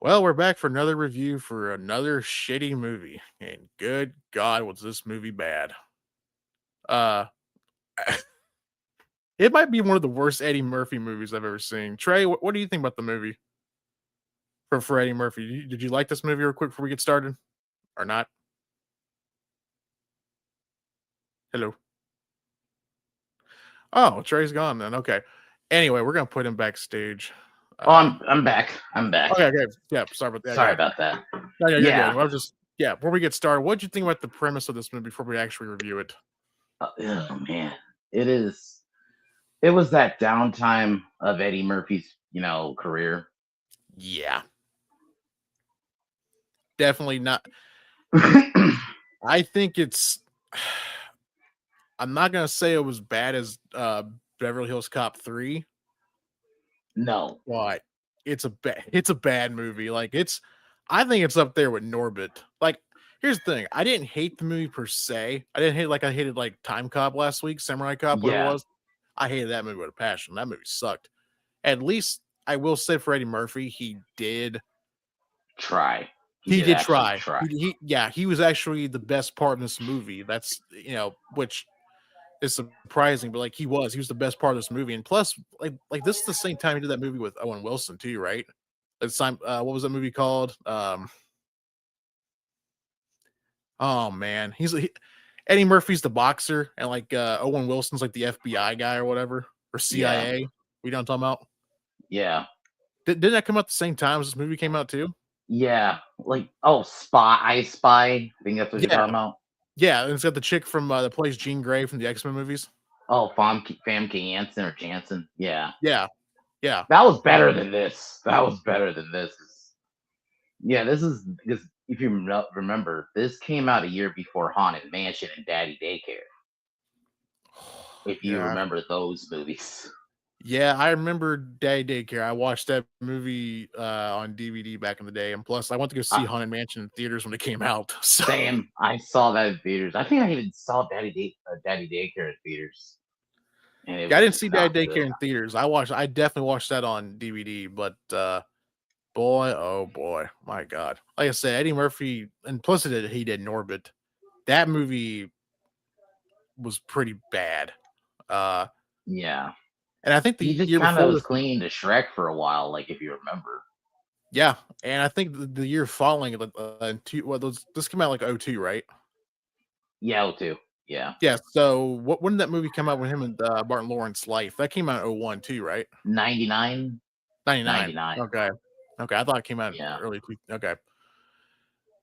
Well, we're back for another review for another shitty movie, and good God, was this movie bad? Uh, it might be one of the worst Eddie Murphy movies I've ever seen. Trey, what do you think about the movie for Eddie Murphy? Did you like this movie real quick before we get started, or not? Hello. Oh, Trey's gone then. Okay. Anyway, we're gonna put him backstage. Oh, Uh, I'm back. I'm back. okay, okay, yeah. Sorry about that. Sorry Okay, about that. no, yeah, you're good. Yeah. I was just before we get started, what did you think about the premise of this movie before we actually review it? Oh man, it is. It was that downtime of Eddie Murphy's, career. Yeah, definitely not. I think it's. I'm not gonna say it was bad as Beverly Hills Cop 3, No. but it's a bad movie. I think it's up there with Norbit. Like, here's the thing: I didn't hate the movie per se. I didn't hate like I hated like Time Cop last week, Samurai Cop, whatever it Yeah. was. I hated that movie with a passion. That movie sucked. At least I will say for Eddie Murphy, Try. He he did did actually try. try. He was actually the best part in this movie. That's which is surprising, but he was the best part of this movie. And plus, this is the same time he did that movie with Owen Wilson too, right? It's time. What was that movie called? Oh man, Eddie Murphy's the boxer, and Owen Wilson's like the FBI guy or whatever, or Yeah. CIA. We don't talk about. Yeah. Didn't that come out the same time as this movie came out too? Yeah. I Spy. I think that's what you're Yeah, talking about. yeah. And it's got the chick from that plays Jean Grey from the X-Men movies. Oh, Famke Janssen or Jansen. Yeah. Yeah, yeah. That was better than this. That was better than this. Yeah, this is because if you remember, this came out a year before Haunted Mansion and Daddy Daycare. If you Yeah, remember those movies. yeah, I remember Day Daycare. I watched that movie on DVD back in the day, and plus, I went to go see Uh, Haunted Mansion in theaters when it came out. So, Same. I saw that in theaters. I think I even saw Daddy Daycare in theaters, and it yeah, I was didn't just see not Day good. Daycare in theaters. I definitely watched that on DVD, but boy, oh boy, my God! Like I said, Eddie Murphy, and plus he did Norbit. That movie was pretty bad. Uh, Yeah, and I think he the just year kind of before was this, clinging to Shrek for a while, like if you remember. yeah, and I think the year following, this came out like '02, right? Yeah, too. Yeah, Yeah, so when did that movie come out with him and, Martin Lawrence Life? That came out in '01 too, right? 99, 99. 99. Okay. Okay, I thought it came out Yeah. early okay.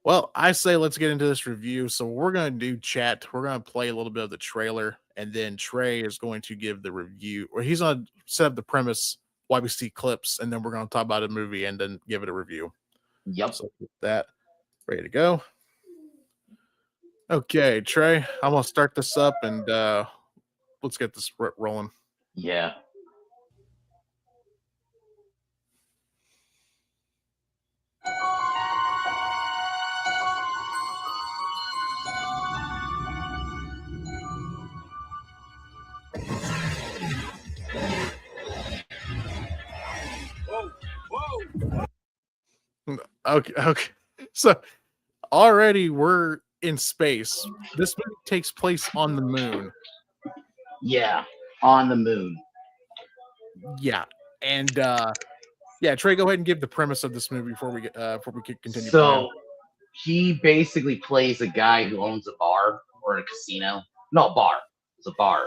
Well, I say let's get into this review. So we're gonna do chat. We're gonna play a little bit of the trailer, and then Trey is going to give the review, or he's gonna set up the premise why we see clips, and then we're gonna talk about a movie and then give it a review. Yep. So get that ready to go. Okay, Trey, I'm gonna start this up and let's get this rolling. Yeah. Okay, okay. So already we're in space. This movie takes place on the moon. Yeah. On the moon. Yeah. And yeah, Trey, go ahead and give the premise of this movie before we continue playing. So he basically plays a guy who owns a bar or a casino. No, a bar. It's a bar on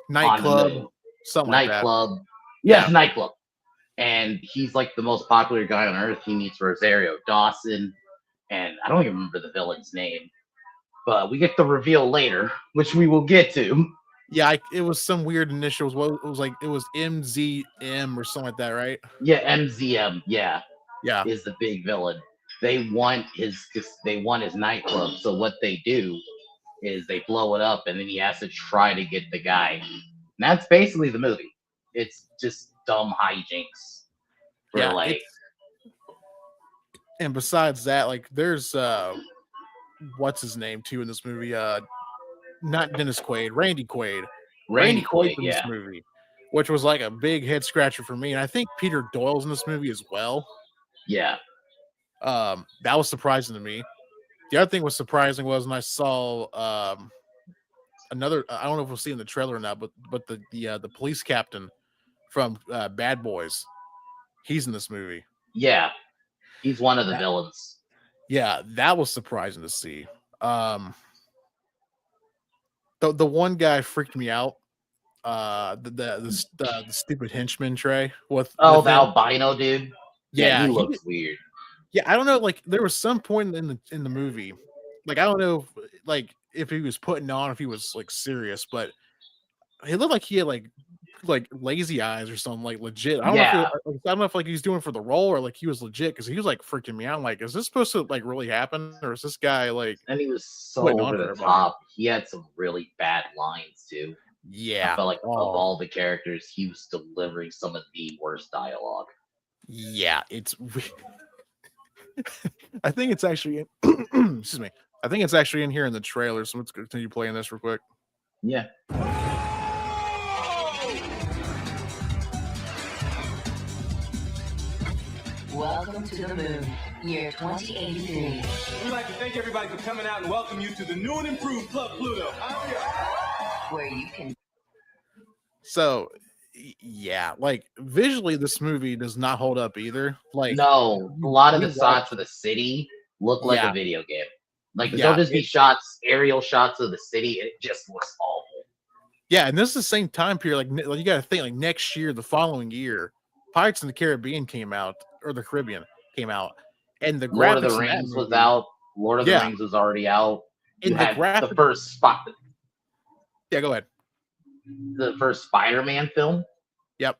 the Nightclub, moon. something like that. Nightclub. Yes, Yeah. nightclub. And he's like the most popular guy on earth. He meets Rosario Dawson, and I don't even remember the villain's name, but we get the reveal later, which we will get to. Yeah, it was some weird initials. Well, it was MZM or something like that, right? Yeah, MZM. Yeah, Yeah. is the big villain. They want his nightclub. So what they do is they blow it up, and then he has to try to get the guy. And that's basically the movie. It's just dumb hijinks for Yeah, like, and besides that, there's what's his name too in this movie? Not Dennis Quaid, Randy Quaid. Randy Randy Quaid's Quaid. in this Yeah, movie, which was like a big head scratcher for me. And I think Peter Doyle's in this movie as well. yeah. That was surprising to me. The other thing was surprising was when I saw another. I don't know if we'll see in the trailer or not, but the police captain from Bad Boys, he's in this movie. Yeah, he's one of the That villains. Yeah, that was surprising to see. Um, the one guy freaked me out. The stupid henchman Trey Oh, with the him. albino dude. Yeah, he Yeah, looks weird. yeah. I don't know. Like there was some point in the movie, like I don't know, if he was putting on, if he was like serious, but he looked like he had like lazy eyes or something, like legit. I don't know if Yeah, I don't know if like he's doing for the role or like he was legit because he was like freaking me out. I'm like, is this supposed to like really happen or is this guy like and he was so putting on over for the everybody? top. He had some really bad lines too. I Yeah. felt like of Oh, all the characters, he was delivering some of the worst dialogue. yeah. I think it's actually in, excuse me. I think it's actually in here in the trailer. So let's continue playing this real quick. Yeah. Welcome to the moon, year 2083. We'd like to thank everybody for coming out and welcome you to the new and improved Club Pluto. Where you can So yeah, like visually, this movie does not hold up either. Like No, a lot of you the watch, shots of the city look like a yeah, video game. Like there'll yeah, just be shots, aerial shots of the city. It just looks awful. yeah, and this is the same time period. Like you got to think, like next year, the following year, Pirates in the Caribbean came out, or the Caribbean came out, and the Lord of the graphics in that Rings was movie, out. Lord of the yeah, Rings was already out. You in the had graphic, yeah, go ahead, the first Spider-Man film, yep,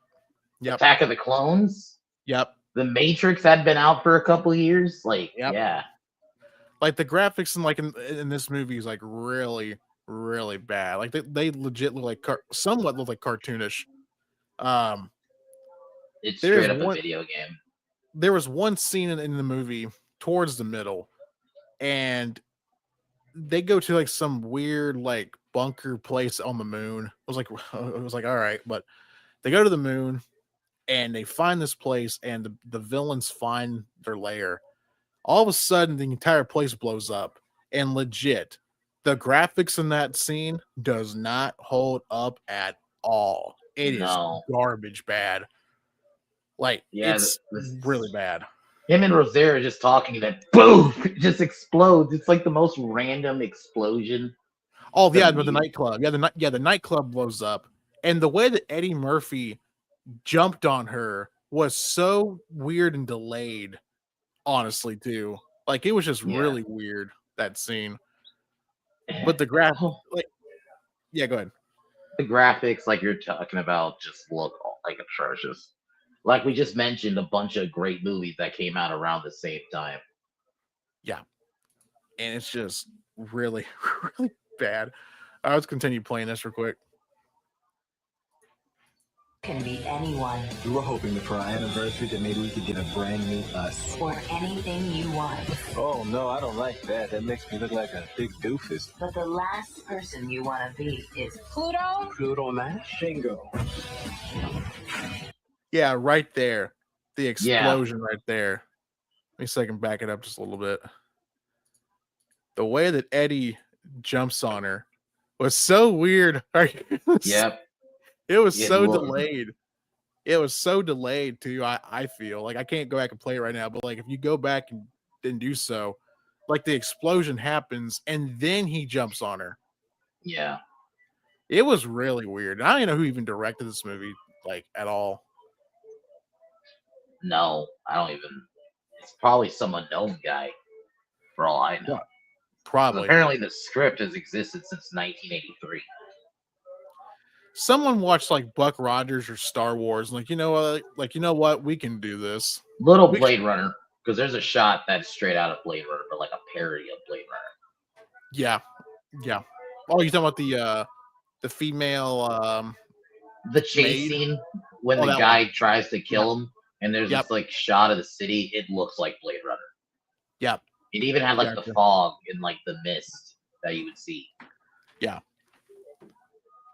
yep, Attack of the Clones. yep, The Matrix had been out for a couple years. Like, yep. yeah, Like the graphics in this movie is like really really bad. Like they legit look like somewhat look like cartoonish. Um, it's there is straight up a one video game. there was one scene in the movie towards the middle, and they go to like some weird like bunker place on the moon. I was like, all right, but they go to the moon and they find this place, and the villains find their lair. All of a sudden, the entire place blows up, and legit, the graphics in that scene does not hold up at all. It is No, garbage bad. Like yeah, it's really bad. him and Rosario just talking, and then boom, it just explodes. It's like the most random explosion Oh from yeah, but the you. nightclub, the nightclub blows up, and the way that Eddie Murphy jumped on her was so weird and delayed. Honestly, too, like it was just Yeah. really weird that scene. But the graph, like, yeah, go ahead. The graphics, like you're talking about, just look like atrocious. Like we just mentioned, a bunch of great movies that came out around the same time. Yeah, and it's just really, really bad. Let's continue playing this real quick. can be anyone We were hoping that for our anniversary that maybe we could get a brand new us. or anything you want. Oh no, I don't like that. That makes me look like a big doofus. But the last person you want to be is Pluto? Pluto Nash? Bingo. Yeah, right there, the Yeah, explosion right there. Let me see if I can back it up just a little bit. The way that Eddie jumps on her was so weird. yep. It was It so looked, delayed. It was so delayed too. I feel like I can't go back and play it right now, but like if you go back and do so, like the explosion happens and then he jumps on her. yeah. It was really weird. I don't even know who even directed this movie, like at all. No, I don't even. It's probably some unknown guy, for all I know. Yeah, 'Cause probably. apparently, the script has existed since 1983. Someone watched like Buck Rogers or Star Wars, and like you know what, we can do this. Little We can, Blade Runner, because there's a shot that's straight out of Blade Runner, but like a parody of Blade Runner. yeah, yeah. Oh, you talking about the female The chase maid? scene when Oh, the that one. guy tries to Yep, kill him, and there's yep, this like shot of the city. It looks like Blade Runner. yep. It even had like the Gotcha. fog and like the mist that you would see. Yeah.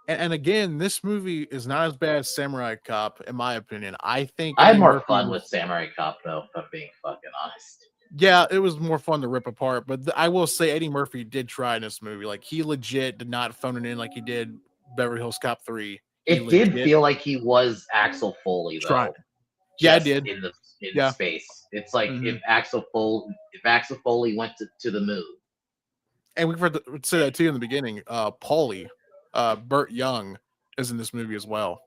And again, this movie is not as bad as Samurai Cop, in my opinion. I think I had Eddie more Murphy fun was with Samurai Cop though, if I'm being fucking honest. Yeah, it was more fun to rip apart, but I will say Eddie Murphy did try in this movie. Like he legit did not phone it in like he did Beverly Hills Cop 3. He It did legit feel like he was Axel Foley tried. though, Yeah, I just did. in Yeah. space. It's like hmm if Axel Foley went to the moon. And we forgot to say that too in the beginning. Paulie, Burt Young is in this movie as well.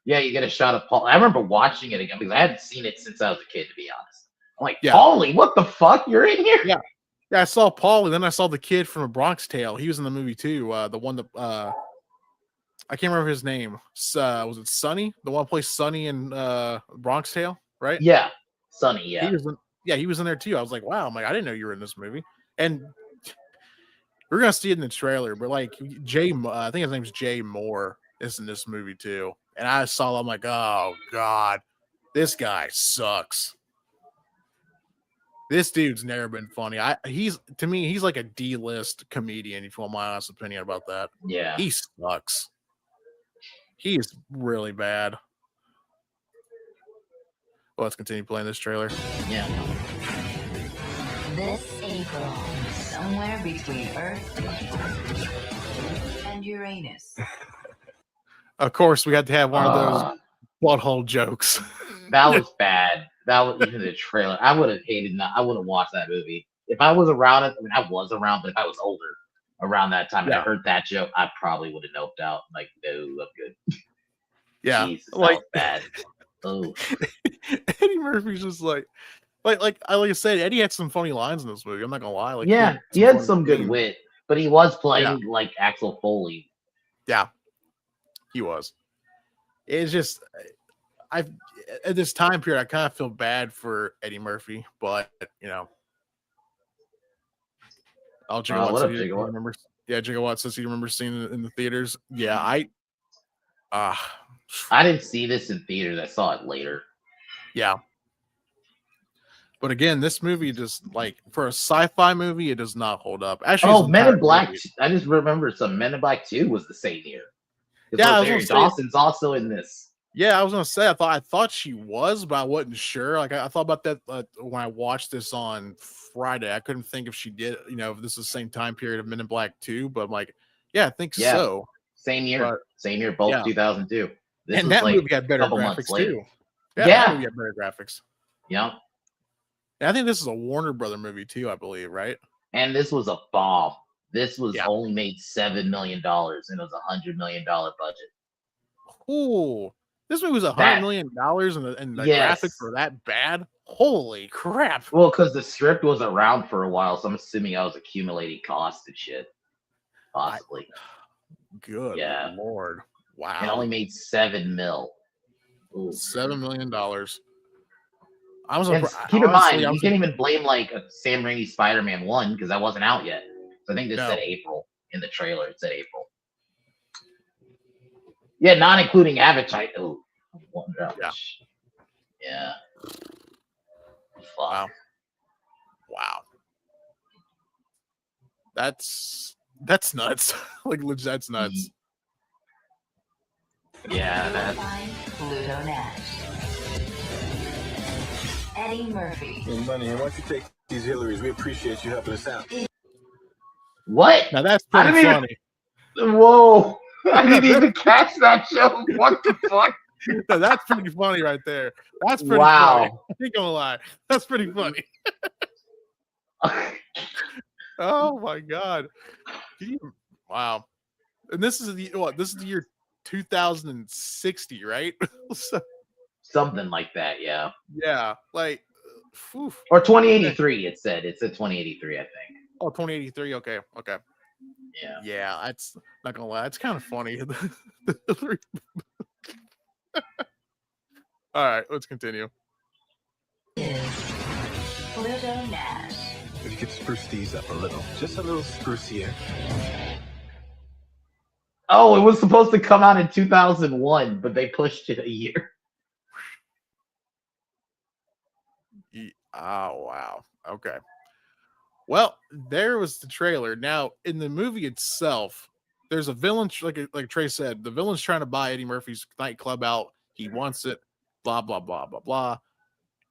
Yeah, you get a shot of Paul. I remember watching it again because I hadn't seen it since I was a kid, to be honest. I'm like, Yeah. Paulie, what the fuck? You're in here? Yeah. Yeah, I saw Paulie, then I saw the kid from A Bronx Tale. He was in the movie too. The one that I can't remember his name. Was it Sonny? The one who plays Sonny in Bronx Tale, right? Yeah, Sonny. Yeah, He was in, yeah, he was in there too. I was like, wow, I'm like, I didn't know you were in this movie. And we're gonna see it in the trailer, but like I think his name's Jay Moore is in this movie too. And I saw, I'm like, oh god, this guy sucks. This dude's never been funny. He's to me, he's like a D-list comedian, if you want my honest opinion about that. yeah. He sucks. He's really bad. Well, let's continue playing this trailer. Yeah. This April, somewhere between Earth and Uranus. Of course, we had to have one of those Uh, butthole jokes. that was bad. That was even the trailer. I would have hated that. I would have watched that movie if I was around it. I mean, I was around, but if I was older around that time and I Yeah. heard that joke, I probably would have noped out. Like, no, I'm good. Yeah, Jesus, that like was bad. Oh, Eddie Murphy's just like I said, Eddie had some funny lines in this movie. I'm not gonna lie. Like yeah, he had funny some good scenes. wit, but he was playing like Axel Foley. Yeah, he was. It's just I at this time period, I kind of feel bad for Eddie Murphy, but you know, I'll Gigawatt What said up, he Gigawatt? remembers. Yeah, Gigawatt says he remembers seeing it in the theaters. Yeah, uh I didn't see this in theaters. I saw it later. yeah. But again, this movie just like for a sci-fi movie, it does not hold up. Actually, Oh, this Men entire in Black. movie- I just remember some Men in Black 2 was the same year. Yeah, I was Rosario gonna say- Dawson's also in this. Yeah, I was gonna say I thought she was, but I wasn't sure. Like I thought about that when I watched this on Friday. I couldn't think if she did. You know, if this is the same time period of Men in Black 2, but I'm like, yeah, I think Yeah. so. Same year. But- Same year, both yeah. 2002. This And was that like movie had better couple months graphics later. too. Yeah, Yeah. that movie had better graphics. Yeah. And I think this is a Warner Brother movie too. I believe, right? And this was a bomb. This was Yeah. only made $7 million and it was $100 million budget. Ooh, this movie was $100 That- million, and the Yes. graphics were that bad. Holy crap! Well, because the script was around for a while, so I'm assuming I was accumulating cost and shit. Possibly. Good Yeah. lord! Wow, And only made $7 million. Ooh. $7 million. I was And surprised. keep in mind, Honestly, I you was- can't even blame like a Sam Raimi Spider-Man 1 because that wasn't out yet. So I think this No. said April in the trailer. It said April. Yeah, not including Avatar. Oh, Wonder how Yeah. much. Yeah. Fuck. Wow. Wow. That's nuts. Like legit, that's nuts. Yeah, You'll that's find Pluto Nash. Eddie Murphy. Hey, Money, why don't you take these Hillarys? We appreciate you helping us out. what? Now that's I pretty didn't funny. Whoa. I didn't even catch that joke. What the fuck? No, that's pretty funny right there. That's pretty funny. Wow. I ain't gonna lie. That's pretty funny. Oh my god. Wow. And this is the what? This is the year 2060, right? So, Something like that, yeah. yeah, like whew. Or 2083, it said. It said 2083, I think. Oh, 2083. Okay. Yeah. Yeah, that's not gonna lie. It's kind of funny. All right, let's continue. Is Pluto Nash. If you could spruce these up a little, just a little sprucier. Oh, it was supposed to come out in 2001, but they pushed it a year. Oh wow. Okay. Well, there was the trailer. Now, in the movie itself, there's a villain. Like Trey said, the villain's trying to buy Eddie Murphy's nightclub out. He wants it. Blah blah blah blah blah.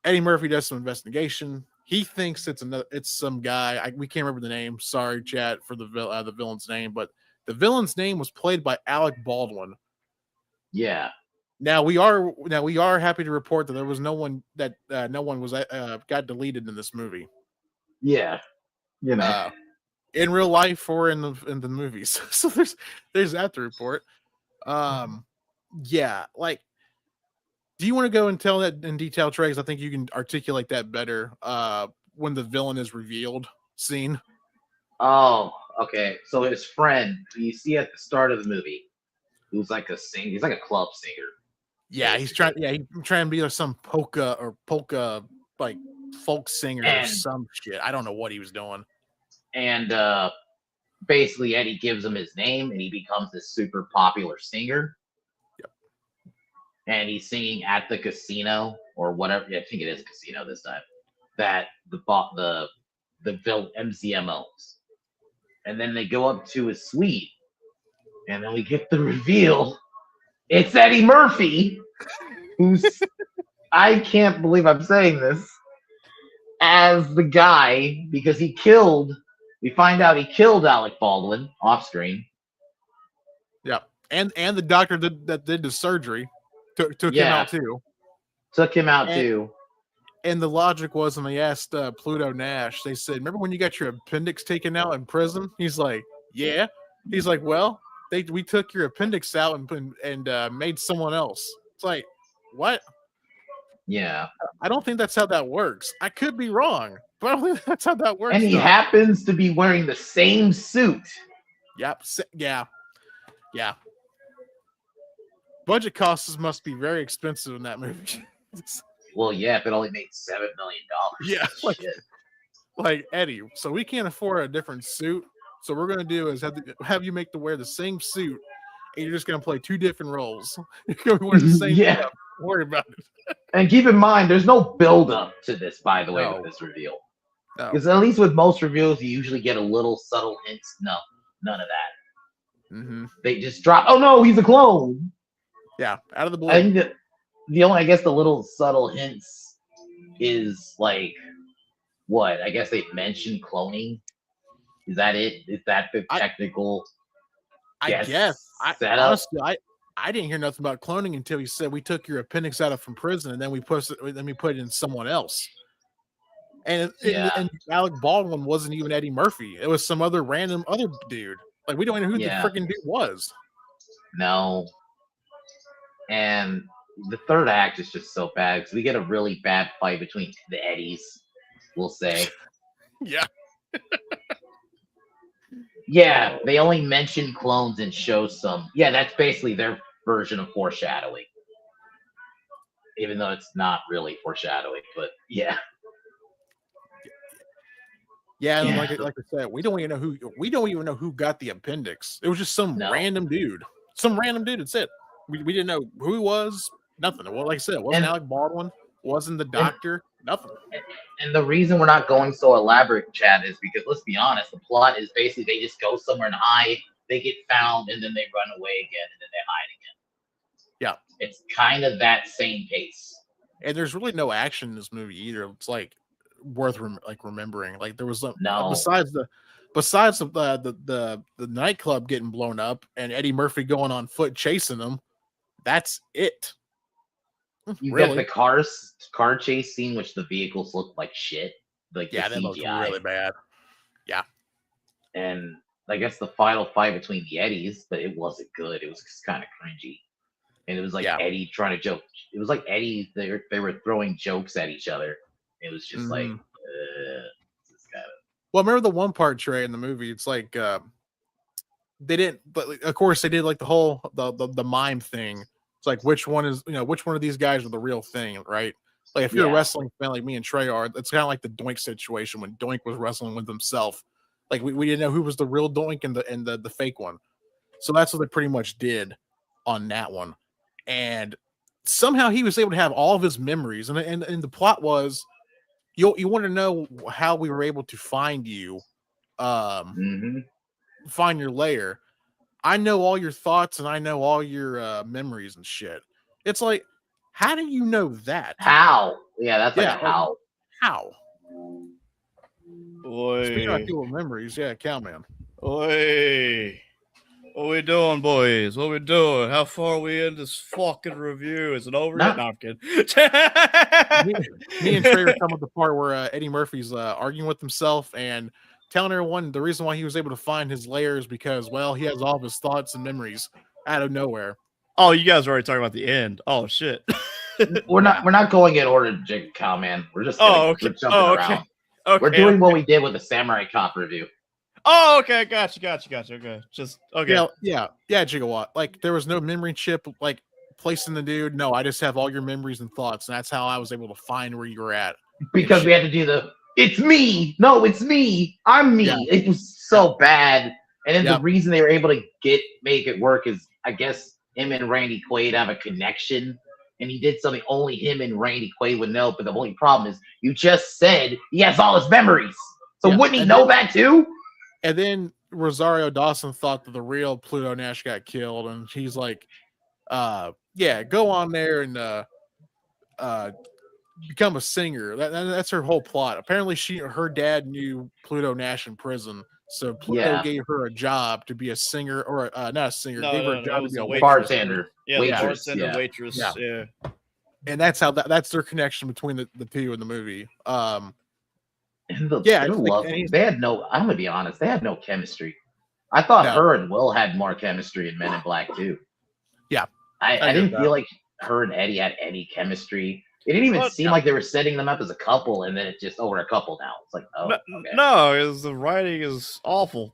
Eddie Murphy does some investigation. he thinks it's some guy. We can't remember the name. Sorry, chat, for the villain's name, but the villain's name was played by Alec Baldwin. Yeah. Now we are happy to report that there was no one was got deleted in this movie. Yeah. You know. In real life or in the movies. So there's that to report. Yeah, like, do you want to go and tell that in detail, Trey? Because I think you can articulate that better when the villain is revealed scene. Oh, okay. So his friend, who you see at the start of the movie, who's like a singer. He's like a club singer. Yeah, he's trying to be like some polka like folk singer or some shit. I don't know what he was doing. And basically Eddie gives him his name and he becomes this super popular singer. Yep. And he's singing at the casino or whatever. I think it is casino this time. That the MCM owns. And then they go up to his suite. And then we get the reveal. It's Eddie Murphy, who's I can't believe I'm saying this, as the guy, because we find out he killed Alec Baldwin off screen. Yeah. And the doctor that did the surgery took him out too. Took him out too. And the logic was, when they asked Pluto Nash, they said, "Remember when you got your appendix taken out in prison?" He's like, "Yeah." He's like, "Well, we took your appendix out and made someone else." It's like, what? Yeah. I don't think that's how that works. I could be wrong, but I don't think that's how that works. And he happens to be wearing the same suit. Yep. Yeah. Budget costs must be very expensive in that movie. Well, yeah, if it only made $7 million. Yeah, like Eddie. So we can't afford a different suit. So what we're gonna do is have you wear the same suit, and you're just gonna play two different roles. You're gonna wear the same stuff. Don't worry about it. And keep in mind, there's no build up to this, by the way, with this reveal. Because at least with most reveals, you usually get a little subtle hints. No, none of that. Mm-hmm. They just drop. Oh no, he's a clone. Yeah, out of the blue. I think the only, I guess, the little subtle hints is like what? I guess they mentioned cloning. Is that it? Is that the technical? I guess. Honestly, I didn't hear nothing about cloning until he said we took your appendix out from prison and then we put it in someone else. And Alec Baldwin wasn't even Eddie Murphy. It was some other random other dude. Like, we don't even know who the freaking dude was. No. And the third act is just so bad because we get a really bad fight between the Eddies, we'll say. Yeah. Yeah, they only mention clones and show some. Yeah, that's basically their version of foreshadowing. Even though it's not really foreshadowing, but yeah. Yeah, and like I said, we don't even know who got the appendix. It was just some random dude. Some random dude. That's it. We didn't know who he was. Nothing. Well, like I said, it wasn't Alec Baldwin. Wasn't the doctor. Nothing. And the reason we're not going so elaborate, Chad, is because, let's be honest, the plot is basically they just go somewhere and hide, they get found, and then they run away again, and then they hide again. Yeah. It's kind of that same pace. And there's really no action in this movie either. It's like worth remembering. Like, there was besides the nightclub getting blown up and Eddie Murphy going on foot chasing them. That's it. You get the car chase scene, which the vehicles look like shit. Like, yeah, that looked really bad. Yeah. And I guess the final fight between the Eddies, but it wasn't good. It was just kind of cringy. And it was like Eddie trying to joke. It was like Eddie, they were throwing jokes at each other. It was just like, this kind of. Well, remember the one part, Trey, in the movie? It's like they didn't, but of course they did like the whole the mime thing. It's like which one of these guys are the real thing, right? Like, if you're a wrestling fan like me and Trey are, it's kind of like the Doink situation when Doink was wrestling with himself. Like, we didn't know who was the real Doink and the fake one. So that's what they pretty much did on that one. And somehow he was able to have all of his memories. And the plot was, you want to know how we were able to find you, find your lair. I know all your thoughts and I know all your memories and shit. It's like, how do you know that? How? Yeah, that's like how. How? Speaking of Oi. cool memories, yeah, Cowman. Oi. What we doing, boys? What we doing? How far are we in this fucking review? Is it over yet? Not No, I'm kidding. Me and Trey were talking about the part where Eddie Murphy's arguing with himself and telling everyone the reason why he was able to find his lair is because, well, he has all of his thoughts and memories out of nowhere. Oh, you guys are already talking about the end. Oh shit. we're Yeah. not going in order, Cowman. We're just Okay. we're jumping Oh, okay. around. Okay. We're doing what we did with the Samurai Cop review. Oh, okay. Gotcha. Okay. Just okay. Yeah, Gigawatt. Like there was no memory chip like placed in the dude. No, I just have all your memories and thoughts, and that's how I was able to find where you were at. Because we had to do the "it's me, no, it's me, I'm me." Yeah. It was so bad, and then Yeah. the reason they were able to make it work is, I guess, him and Randy Quaid have a connection, and he did something only him and Randy Quaid would know. But the only problem is, you just said he has all his memories, so Yeah. wouldn't he And know that too? And then Rosario Dawson thought that the real Pluto Nash got killed, and he's like, yeah, go on there and become a singer. That's her whole plot. Apparently, her dad knew Pluto Nash in prison, so Pluto Yeah. gave her a job to be a singer, or not a singer, No, gave her no, a no, job it to was be a a waitress. Bartender. Yeah, Waitress, the bartender, yeah. waitress. Yeah. Yeah. And that's their connection between the two in the movie. And the, Yeah, their it's like- love, and he's- they had no. I'm gonna be honest, they had no chemistry. I thought No. her and Will had more chemistry in Men in Black too. Yeah, I get didn't that. feel like her and Eddie had any chemistry. It didn't even Well, seem like they were setting them up as a couple, and then it's just over a couple now. It's like, oh, No, okay. no, because the writing is awful.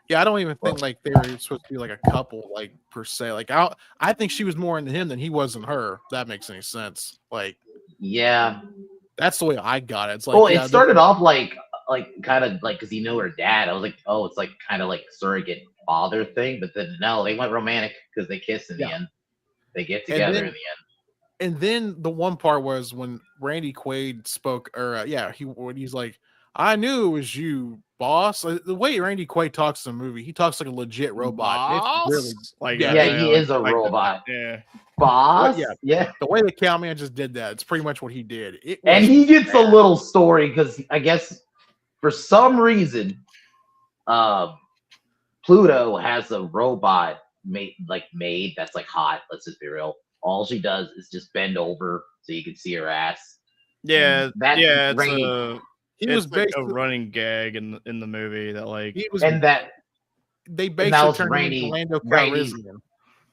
Yeah, I don't even think like they were supposed to be like a couple, like per se. Like I think she was more into him than he was in her. If that makes any sense. Like Yeah. that's the way I got it. It's like Well, yeah, it started off like kind of like because he knew her dad. I was like, oh, it's like kind of like surrogate father thing. But then no, they went romantic because they kissed in the Yeah. end. They get And together then- in the end. And then the one part was when Randy Quaid spoke, or when he's like, "I knew it was you, boss." Like, the way Randy Quaid talks in the movie, he talks like a legit robot. Boss? It's really Like, Yeah, he is a like the- robot. yeah. Boss. yeah. Yeah. the way the Cowman just did that. It's pretty much what he did. It was, And he gets a little story because I guess for some reason, Pluto has a robot made that's like hot. Let's just be real. All she does is just bend over so you can see her ass. Yeah, That yeah, it's Randy- a he it's was like a basically running gag in the movie that like he was And that they that basically was turned him Randy- into Lando Randy's- Calrissian.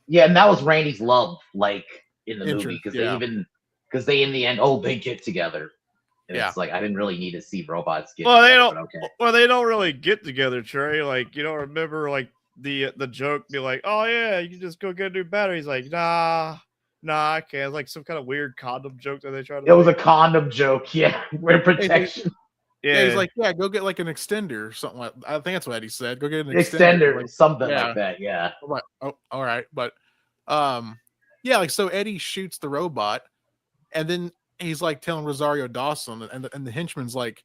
yeah, and that was Randy's love, like in the movie, Interest, because yeah. they in the end, they get together. And Yeah. it's like I didn't really need to see robots get Well, they together, don't. but okay. Well, they don't really get together, Trey. Like you don't remember like the joke be like, oh yeah, you can just go get a new battery. He's like, nah, I can't. It's like some kind of weird condom joke that they try to. It was a make. condom joke, yeah. Wear protection. Yeah, he's like, yeah, go get like an extender or something like. I think that's what Eddie said. Go get an Extender, Like, something yeah. like that, yeah. I'm like, oh, all right, but yeah, like so Eddie shoots the robot, and then he's like telling Rosario Dawson, and the henchman's like,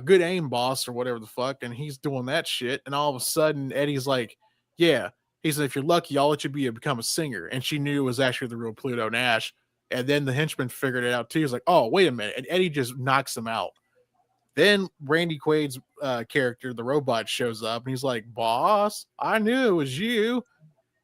good aim, boss, or whatever the fuck, and he's doing that shit, and all of a sudden Eddie's like, yeah, he said, if you're lucky, I'll let you become a singer, and she knew it was actually the real Pluto Nash, and then the henchman figured it out too. He's like, oh, wait a minute, and Eddie just knocks him out. Then Randy Quaid's character, the robot, shows up, and he's like, boss, I knew it was you.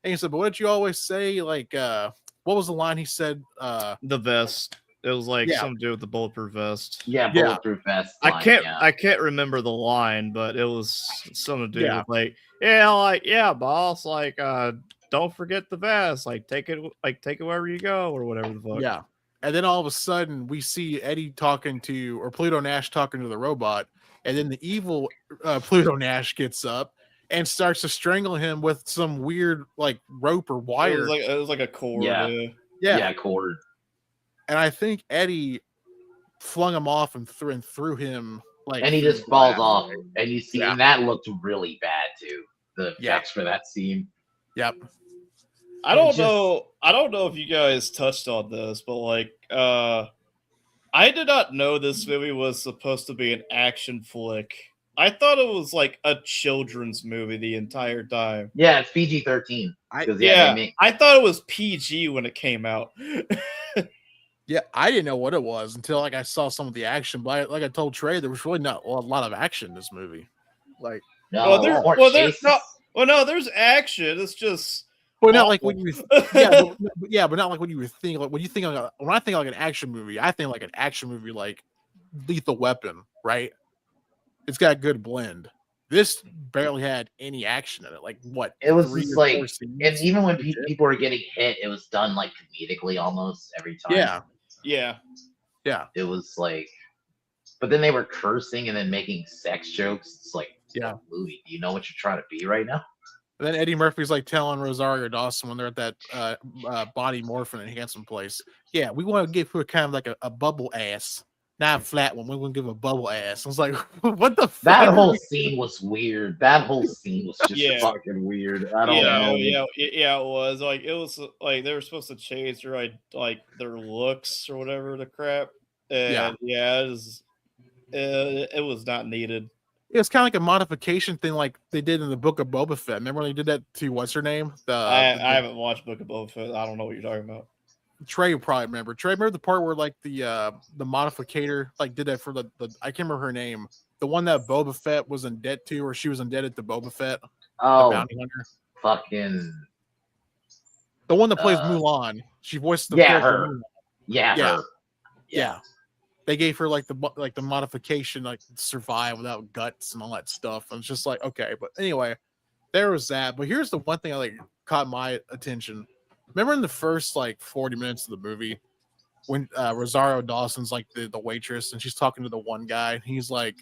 And he said, but what did you always say? Like, what was the line he said? The vest. It was like Yeah. something to do with the bulletproof vest. Yeah, Yeah. bulletproof vest. I line, can't yeah. I can't remember the line, but it was something to do Yeah. with like, boss, like don't forget the vest. Like take it wherever you go or whatever the fuck. Yeah. And then all of a sudden, we see Eddie or Pluto Nash talking to the robot. And then the evil Pluto Nash gets up and starts to strangle him with some weird like rope or wire. It was like a cord. Yeah. Yeah. Yeah. Cord. And I think Eddie flung him off and threw him like. And he through just the falls glass. off. And you see, Yeah. and that looked really bad too. The Yeah. effects for that scene. Yep. I don't just- know. I don't know if you guys touched on this, but like, I did not know this movie was supposed to be an action flick. I thought it was like a children's movie the entire time. Yeah, it's PG-13. I- Because Yeah, they make, I thought it was PG when it came out. Yeah, I didn't know what it was until like I saw some of the action. But like I told Trey, there was really not a lot of action in this movie. Like, Well, No, there, court well, there, chases. no, well, no, there's action. It's just but not like awful. when you, yeah, but not like when you would think. Like when you think of when I think like an action movie, I think like an action movie like Lethal Weapon, right? It's got a good blend. This barely had any action in it. Like what, It was 3 just or 4 like, and scenes? even when Legit? people were getting hit, it was done like comedically almost every time. Yeah, yeah. yeah, It was like, but then they were cursing and then making sex jokes. It's like, yeah. what movie? Do you know what you're trying to be right now? And then Eddie Murphy's like telling Rosario Dawson when they're at that body morphing and handsome place. Yeah, we want to give her kind of like a bubble ass, not a flat one. We want to give a bubble ass. I was like, what the That fuck? whole scene was weird. That whole scene was just Yeah. fucking weird. I don't Yeah, know. yeah, it was like they were supposed to change their like their looks or whatever the crap, and it was not needed. It's kind of like a modification thing, like they did in the Book of Boba Fett. Remember when they did that to what's her name? I haven't watched Book of Boba Fett. I don't know what you're talking about. Trey will probably remember. Trey, remember the part where like the modificator like did that for the I can't remember her name. The one that Boba Fett was in debt to, or she was indebted to Boba Fett, the Oh, bounty hunter. fucking The one that plays Mulan. She voiced the yeah, character her. Mulan. Yeah, Yeah. her. Yeah. They gave her like the modification, like survive without guts and all that stuff. And it's just like, okay, but anyway, there was that. But here's the one thing I like caught my attention. Remember in the first like 40 minutes of the movie when Rosario Dawson's like the waitress and she's talking to the one guy, and he's like,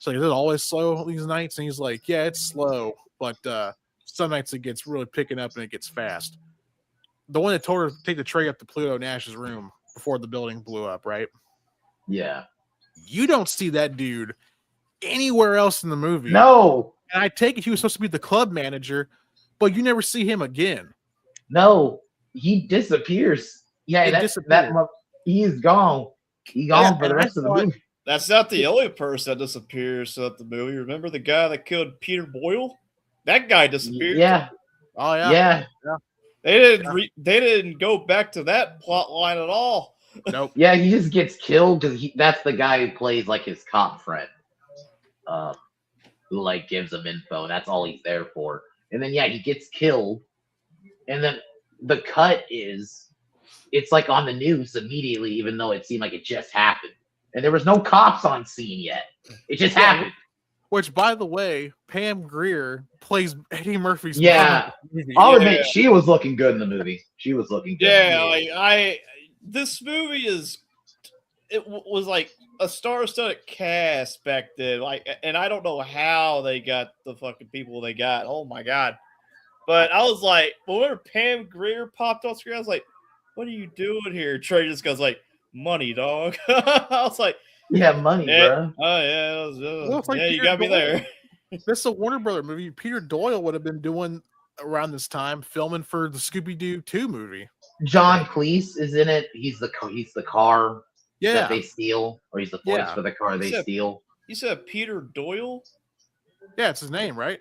is it always slow these nights? And he's like, yeah, it's slow, but some nights it gets really picking up and it gets fast. The one that told her to take the tray up to Pluto Nash's room before the building blew up, right? Yeah. You don't see that dude anywhere else in the movie. No. And I take it he was supposed to be the club manager, but you never see him again. No. He disappears. Yeah, he is gone. He gone for the rest of the movie. That's not the only person that disappears throughout the movie. Remember the guy that killed Peter Boyle? That guy disappeared. Yeah. Oh yeah. They didn't go back to that plot line at all. Nope. Yeah, he just gets killed because that's the guy who plays like his cop friend, who like gives him info, and that's all he's there for. And then he gets killed, and then the cut is it's like on the news immediately, even though it seemed like it just happened, and there was no cops on scene yet. It just happened. Which, by the way, Pam Grier plays Eddie Murphy's mom in the movie. I'll admit she was looking good in the movie. She was looking good. Yeah, this movie was like a star-studded cast back then. Like, and I don't know how they got the fucking people they got. Oh my god! But I was like, whenever Pam Grier popped on screen, I was like, "What are you doing here?" Trey just goes like, "Money, dog." I was like, "Yeah, money, bro." Oh yeah, like you got me there. This is a Warner Brother movie. Peter Doyle would have been doing around this time filming for the Scooby-Doo 2 movie. John Cleese is in it. He's the car that they steal, or he's the voice for the car they steal. You said Peter Doyle? Yeah, it's his name, right?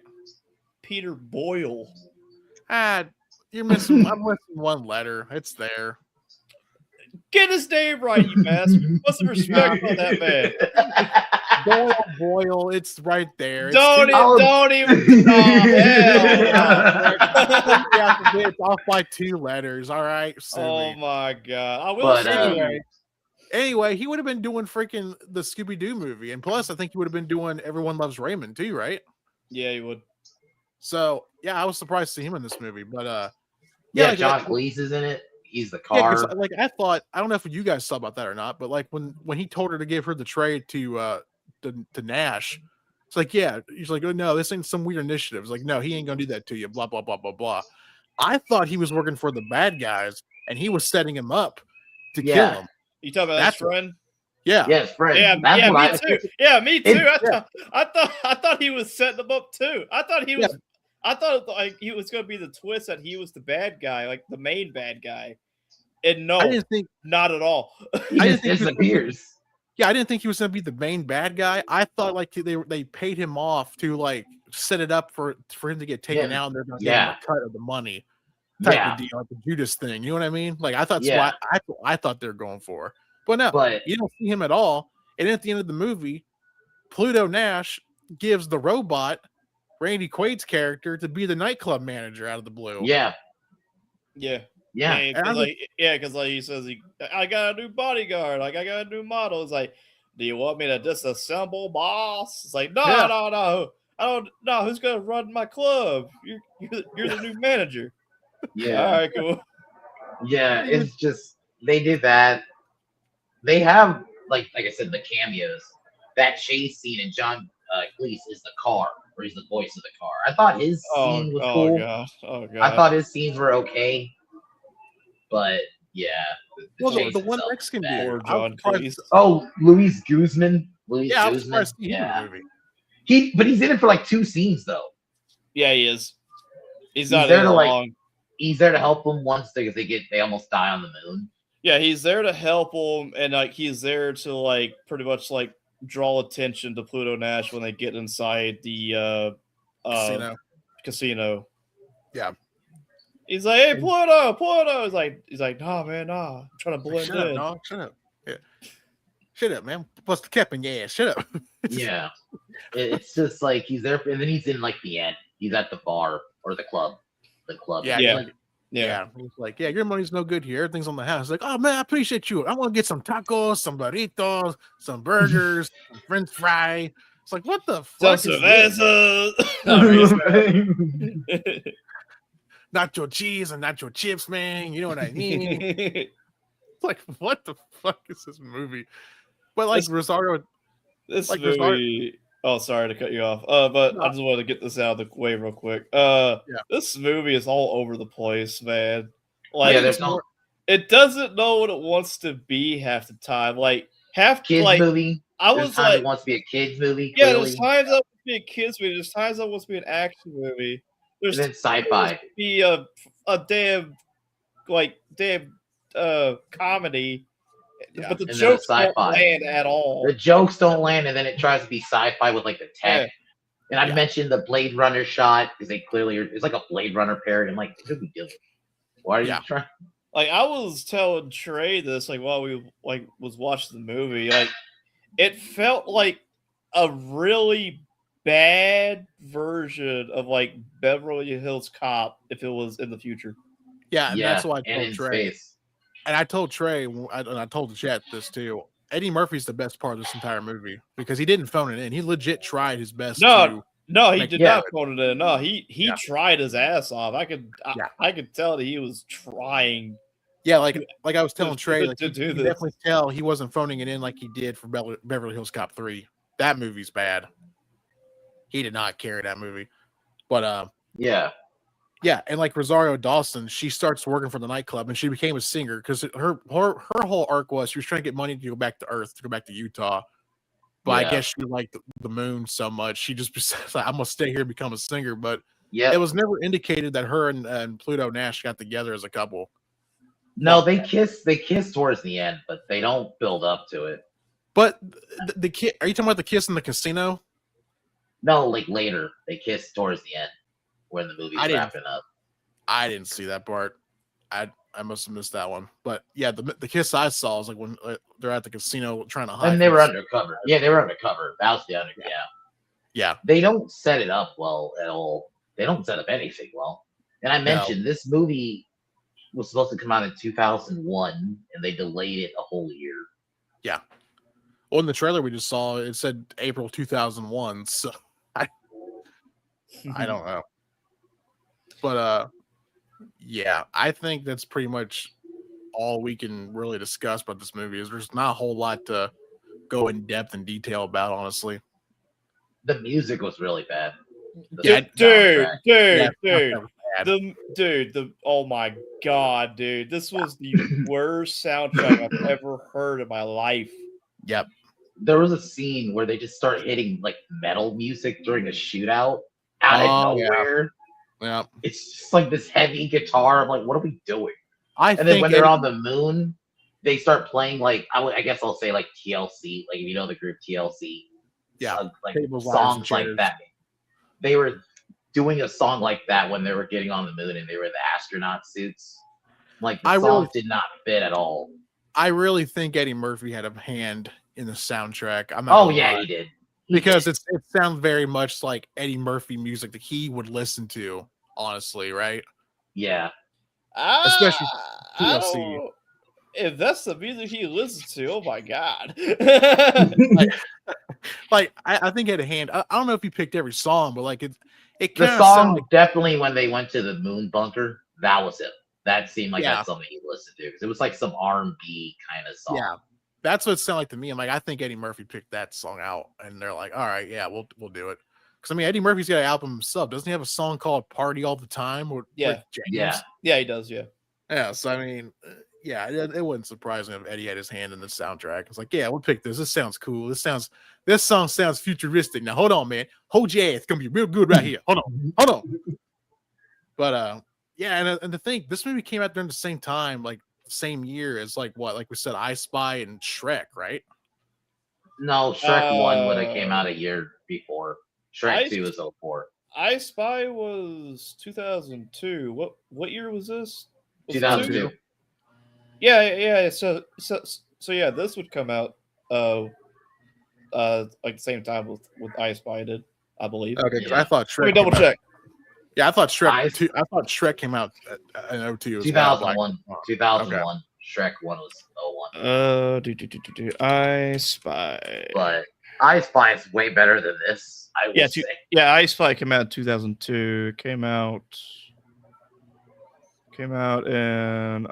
Peter Boyle. You're missing. I'm missing one letter. It's there. Get his name right, you bastard. What's the respect on that man? Boyle, it's right there. Don't even. It's off by 2 letters. All right. Oh my god. I will anyway, he would have been doing freaking the Scooby-Doo movie. And plus, I think he would have been doing Everyone Loves Raymond too, right? Yeah, he would. So, I was surprised to see him in this movie. But John Cleese is in it. He's the car. Like I thought, I don't know if you guys saw about that or not, but like when he told her to give her the tray to Nash, it's like, he's like, oh no, this ain't some weird initiative. It's like, no, he ain't gonna do that to you. Blah blah blah blah blah. I thought he was working for the bad guys and he was setting him up to kill him. You talking about his friend? Yeah. Yes, friend. Yeah, me too. Yeah, me too. I thought he was setting them up too. I thought he was. I thought like he was going to be the twist that he was the bad guy, like the main bad guy. And no, I didn't think, not at all. He just disappears. I didn't think he was going to be the main bad guy. I thought like they paid him off to like set it up for him to get taken out, and they're going to get him a cut of the money. type Yeah. of deal, like the Judas thing. You know what I mean? Like I thought Yeah. I thought they were going for, but no, But you don't see him at all. And at the end of the movie, Pluto Nash gives the robot Randy Quaid's character to be the nightclub manager out of the blue. yeah, Yeah. yeah, And I Because was- he says I got a new bodyguard, like I got a new model. It's like, do you want me to disassemble, boss? It's like, no, Yeah. no, I don't know. Who's gonna run my club? You're the new manager. yeah, All right, cool. yeah. It's just they did that. They have like I said, the cameos. That chase scene in John Cleese is the car, where he's the voice of the car. I thought his scene was cool. God. Oh god. I thought his scenes were okay, but yeah. Well, chase the one itself Mexican is bad. dude, Or I was John surprised- Cleese. Oh, Luis Guzman. Luis Yeah, I was Guzman. surprised to see him in the movie. But he's in it for like 2 scenes though. Yeah, he is. He's He's not there in to, like- long. He's there to help them once they almost die on the moon. Yeah, he's there to help them, and like he's there to like pretty much like draw attention to Pluto Nash when they get inside the casino. Yeah. He's like, "Hey, Pluto!" He's like, "Nah, man, nah. I'm trying to blend Shut up, in." dog. Shut up. Yeah. Shut up, man. Bust the cap in your ass. Shut up. Yeah. It's just like he's there, and then he's in like the end. He's at the bar or the club. The club. Yeah, Yeah. like, Yeah. He's like, yeah, your money's no good here. Everything's on the house. Like, oh man, I appreciate you. I want to get some tacos, some burritos, some burgers, some French fry. It's like, what the fuck Some is this? cervezas. Nacho cheese and nacho chips, man. You know what I mean? It's like, what the fuck is this movie? But like This- Rosario, This Like, there's art- movie. Oh, sorry to cut you off. But No. I just wanted to get this out of the way real quick. Yeah. This movie is all over the place, man. Like, Yeah, there's no it doesn't know what it wants to be half the time. Like, kids like movie. I There's was times like, it wants to be a kids movie. yeah, Clearly. there's times I want to be a kids movie. There's times I want to be an action movie. And There's then times I want sci-fi. to be a damn comedy. Yeah. But the And then a jokes don't sci-fi. land at all. The jokes don't land, and then it tries to be sci-fi with like the tech. And I Yeah. mentioned the Blade Runner shot because they clearly it's like a Blade Runner parody. I'm like, what are we doing? Why are you Yeah. trying? Like I was telling Trey this like while we like was watching the movie, like it felt like a really bad version of like Beverly Hills Cop if it was in the future. yeah, and that's why I and told in Trey. space. And I told Trey, and I told the chat this too. Eddie Murphy's the best part of this entire movie because he didn't phone it in. He legit tried his best. No, No, he Like, did yeah. not phone it in. No, he Yeah. tried his ass off. I Yeah. could tell that he was trying. Yeah, like I was telling to- Trey, to like do you can this. definitely tell he wasn't phoning it in like he did for Beverly Hills Cop 3. That movie's bad. He did not carry that movie. But Yeah. yeah, and like Rosario Dawson, she starts working for the nightclub and she became a singer because her whole arc was she was trying to get money to go back to Earth, to go back to Utah. But I Yeah. guess she liked the moon so much, she just was like, I'm gonna stay here and become a singer. But Yeah. it was never indicated that her and Pluto Nash got together as a couple. No, they kiss towards the end, but they don't build up to it. But the kid, are you talking about the kiss in the casino? No, like later. They kiss towards the end when the movie's I didn't- wrapping up. I didn't see that part. I must have missed that one. But yeah, the kiss I saw was like when they're at the casino trying to hide. And they from were the- undercover. Yeah, they were undercover. That was the under. Yeah. Yeah, They don't set it up well at all. They don't set up anything well. And I mentioned this movie was supposed to come out in 2001, and they delayed it a whole year. yeah. Well, in the trailer we just saw, it said April 2001. So I don't know. But yeah, I think that's pretty much all we can really discuss about this movie. Is there's not a whole lot to go in depth and detail about, honestly. The music was really bad. The Yeah, soundtrack. Dude, oh my god, dude, this was the worst soundtrack I've ever heard in my life. Yep. There was a scene where they just start hitting like metal music during a shootout out Oh, of yeah. nowhere. Yeah. It's just like this heavy guitar. I'm like, what are we doing? I And then think when they're on the moon, they start playing like I guess I'll say like TLC, like if you know the group TLC, Yeah, like Tables, Ladders, and songs like Chairs. that. They were, doing a song like that when they were getting on the moon and they were in the astronaut suits. Like the I song really- did not fit at all. I really think Eddie Murphy had a hand in the soundtrack. I'm not Oh gonna yeah, lie. he did. Because it sounds very much like Eddie Murphy music that he would listen to, honestly, right? Yeah. Especially I TLC. don't. If that's the music he listens to, oh my god! Like I think he had a hand. I don't know if he picked every song, but like it The kind of song sounded like, definitely when they went to the moon bunker, that was him. That seemed like Yeah. that's something he listened to because it was like some R&B kind of song. yeah. That's what it sounded like to me. I'm like, I think Eddie Murphy picked that song out, and they're like, all right, yeah, we'll do it. Because I mean, Eddie Murphy's got an album himself. Doesn't he have a song called "Party All the Time"? With Yeah. James? Yeah. Yeah, he does. Yeah. Yeah, so I mean, yeah, it wouldn't surprise me if Eddie had his hand in the soundtrack. It's like, yeah, we'll pick this. This sounds cool. This song sounds futuristic. Now, hold on, man. Hold your ass. It's gonna be real good right here. Hold on. But yeah, and the thing, this movie came out during the same time, like same year as like we said, I Spy and Shrek, right? No, Shrek 1 would have came out a year before. Shrek 2 is 04. I Spy was 2002. What year was this? Was it 2002. Yeah. So yeah, this would come out like the same time with I Spy did, I believe. Okay, because Yeah. I thought Shrek. Let me double came out- check. Yeah, I thought Shrek. I- I thought Shrek came out in 02. as well. 2001. 2001. Shrek 1 was 01. I Spy. But I Spy is way better than this, I will say. Yeah, I Spy came out in 2002. Came out in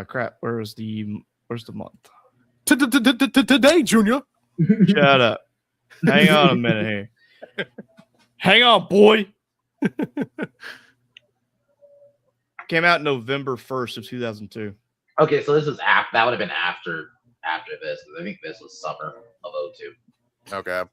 crap. Where's the month? Today, Junior. Shut up. Hang on a minute here. Hang on, boy. Came out November 1st of 2002. Okay, so this is after. That would have been after this. 'Cause I think this was summer of 02. Okay.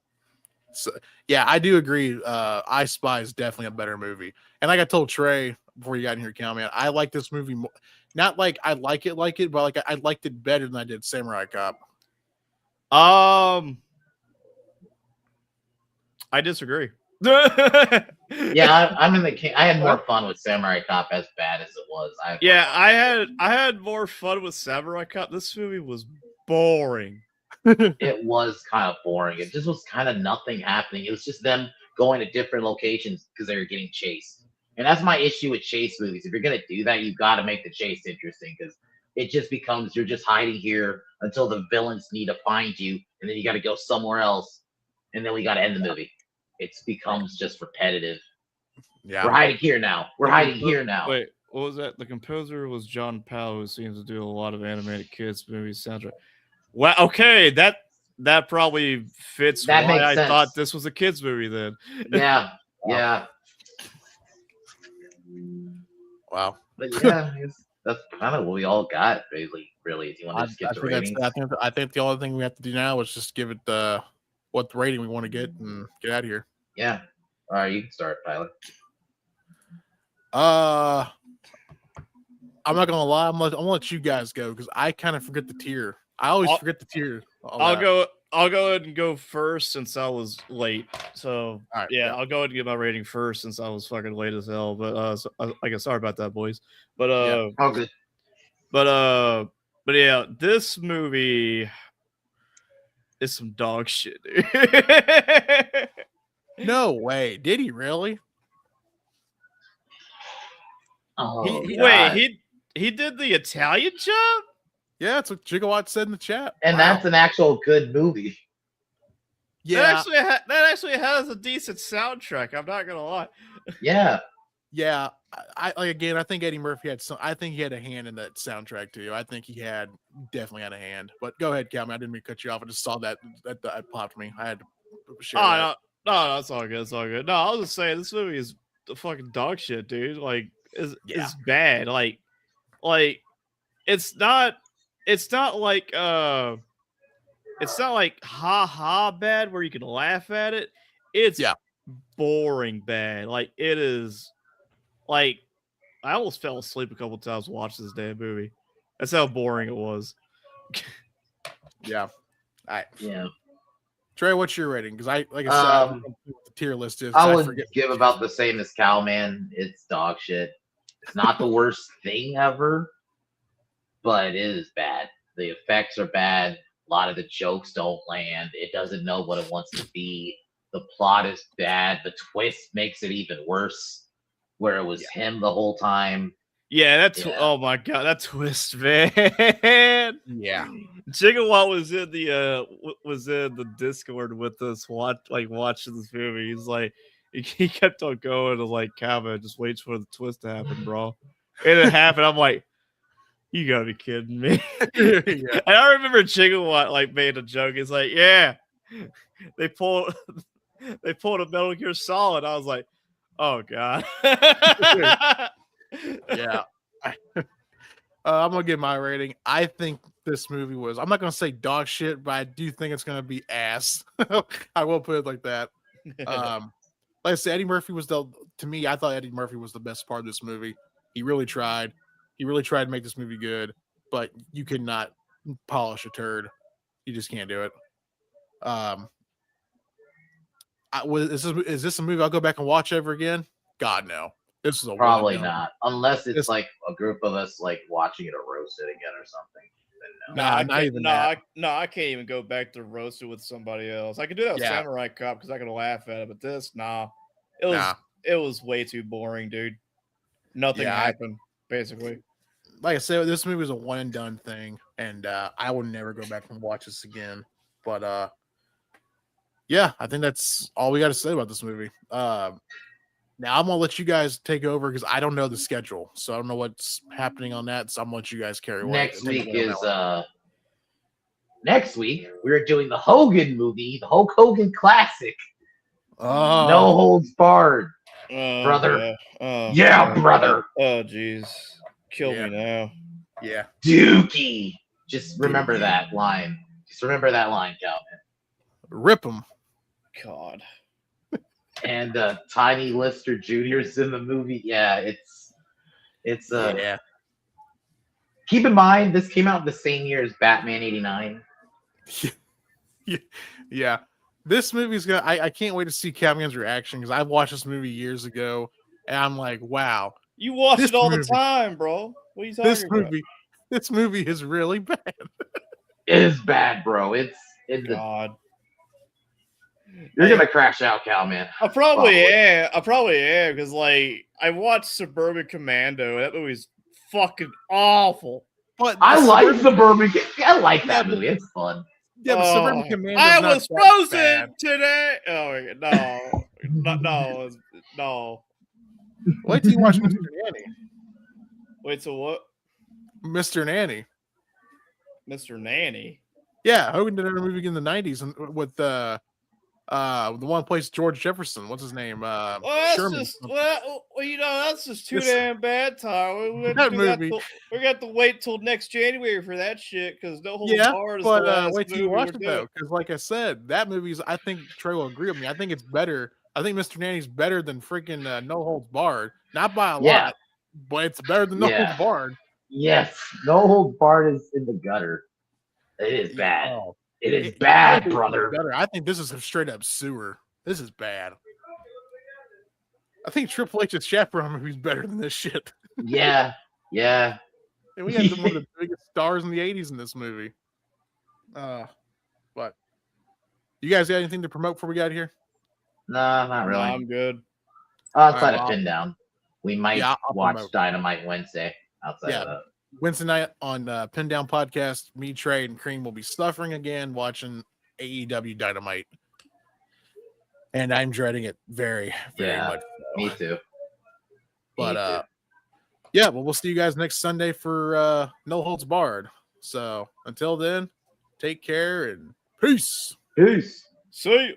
So yeah, I do agree. I Spy is definitely a better movie. And like I told Trey before you got in here, Cal, man, I like this movie more. Not like I like it, but like I liked it better than I did Samurai Cop. I disagree. Yeah, I'm in the. I had more fun with Samurai Cop, as bad as it was. I had more fun with Samurai Cop. This movie was boring. It was kind of boring. It just was kind of nothing happening. It was just them going to different locations because they were getting chased. And that's my issue with chase movies. If you're gonna do that, you've got to make the chase interesting because it just becomes you're just hiding here until the villains need to find you, and then you got to go somewhere else, and then we got to end the movie. It becomes just repetitive. Yeah. We're hiding here now. We're hiding here now. Wait, what was that? The composer was John Powell, who seems to do a lot of animated kids movies soundtrack. Well, okay, that probably fits That why makes I sense. thought this was a kids movie then. Yeah. Wow. But yeah, that's kind of what we all got, really. If you want to just get I to think ratings. I think the only thing we have to do now is just give it what the rating we want to get and get out of here. Yeah. All right, you can start, Tyler. I'm not gonna lie. I'm gonna let you guys go because I kind of forget the tier. I always forget the tier. I'll go ahead and go first since I was late. So All right, yeah, I'll go ahead and get my rating first since I was fucking late as hell. But so, I guess sorry about that, boys. But Oh, good. but yeah, this movie is some dog shit, dude. No way. Did he really? Oh, Wait, God. he did the Italian job? Yeah, that's what Gigawatt said in the chat. And Wow. that's an actual good movie. Yeah, That actually has a decent soundtrack. I'm not gonna lie. Yeah. yeah. I like again. I think Eddie Murphy had some. I think he had a hand in that soundtrack too. I think he definitely had a hand. But go ahead, Calvin. I didn't mean to cut you off. I just saw that popped me. I had to share. that. No, it's all good. It's all good. No, I was just saying this movie is the fucking dog shit, dude. Like, it's bad. Like it's not like ha ha bad where you can laugh at it. It's boring bad. Like it is. Like I almost fell asleep a couple times watching this damn movie. That's how boring it was. Yeah. Yeah. Trey, what's your rating? Because I said, I don't know what the tier list is. I I would forget. give about the same as Cowman. It's dog shit. It's not the worst thing ever, but it is bad. The effects are bad. A lot of the jokes don't land. It doesn't know what it wants to be. The plot is bad. The twist makes it even worse, where it was him the whole time. Yeah, that's Yeah. oh my god, that twist, man. Yeah. Jigawa was in the Discord with us watching this movie. He's like he kept on going to like Calvin, just waits for the twist to happen, bro. And it happened. I'm like, you gotta be kidding me. Yeah. And I remember Jigawa like made a joke. He's like, yeah, they pulled a Metal Gear Solid. I was like, oh god. Yeah. I'm gonna give my rating. I think this movie was. I'm not gonna say dog shit, but I do think it's gonna be ass. I will put it like that. Like I said, Eddie Murphy was to me. I thought Eddie Murphy was the best part of this movie. He really tried. He really tried to make this movie good, but you could not polish a turd. You just can't do it. Is this a movie I'll go back and watch ever again? God no. This is a Probably one and done. not, unless it's This- like a group of us like watching it or roasted again or something. Then no. Nah, I not can't, even no, that. I can't even go back to roasted with somebody else. I could do that with Yeah. Samurai Cop because I could laugh at it, but this, nah. Nah. It was way too boring, dude. Nothing Yeah, happened, basically. Like I said, this movie is a one and done thing, and I will never go back and watch this again. But yeah, I think that's all we got to say about this movie. Now I'm gonna let you guys take over because I don't know the schedule, so I don't know what's happening on that. So I'm gonna let you guys carry away. Next take week away on is that one. next week we're doing the Hogan movie, the Hulk Hogan classic. Oh, No holds barred. Oh, Brother. yeah. Oh, Yeah, brother. Oh, jeez. Kill Yeah. me now. yeah, Dookie. Just remember Dookie. that line. Just remember that line, Calvin. rip them. God. And Tiny Lister Jr.'s in the movie. Yeah, it's Yeah, keep in mind this came out the same year as Batman 89. yeah. This movie's gonna. I can't wait to see Camion's reaction because I watched this movie years ago, and I'm like, wow, You watch This it all movie- the time, bro. What are you talking this about? movie is really bad. It is bad, bro. It's the God. you're gonna crash out, Cal, man. I probably Probably. am. I probably am because, like, I watched Suburban Commando. That movie's fucking awful. But I the like Suburban- Suburban. I like Yeah, that but- movie. It's fun. Yeah, but Suburban Oh, Commando's I not was that frozen bad. today. Oh my God, no. Wait till you watch Mr. Nanny. Wait, so what? Mr. Nanny. Mr. Nanny. Yeah, Hogan did a movie in the '90s and with the one place George Jefferson. What's his name? Well, that's Sherman. just that's just too This- damn bad, Tyler. We That movie. we got to wait till next January for that shit because No Holds Yeah, Barred is the but last wait till movie you watch we're it doing. though, because like I said, that movie's. I think Trey will agree with me. I think it's better. I think Mr. Nanny's better than freaking No Holds Barred. Not by a Yeah. lot, but it's better than No Yeah. Holds Barred. Yes, No Holds Barred is in the gutter. It is bad. Oh, It is I bad, think it's brother. better. I think this is a straight up sewer. This is bad. I think Triple H's Chaperone movie's better than this shit. Yeah, yeah. And we had one of the biggest stars in the '80s in this movie. But you guys got anything to promote before we got here? Nah, not No, really. I'm good. Outside Alright, of well, Pin Down, we might yeah, I'll watch promote. Dynamite Wednesday. Outside Yeah. of that. Wednesday night on Pin Down Podcast, me, Trey, and Cream will be suffering again watching AEW Dynamite. And I'm dreading it very, very Yeah, much. so. Me too. But Me too. yeah, well, we'll see you guys next Sunday for No Holds Barred. So until then, take care and peace. Peace. See you.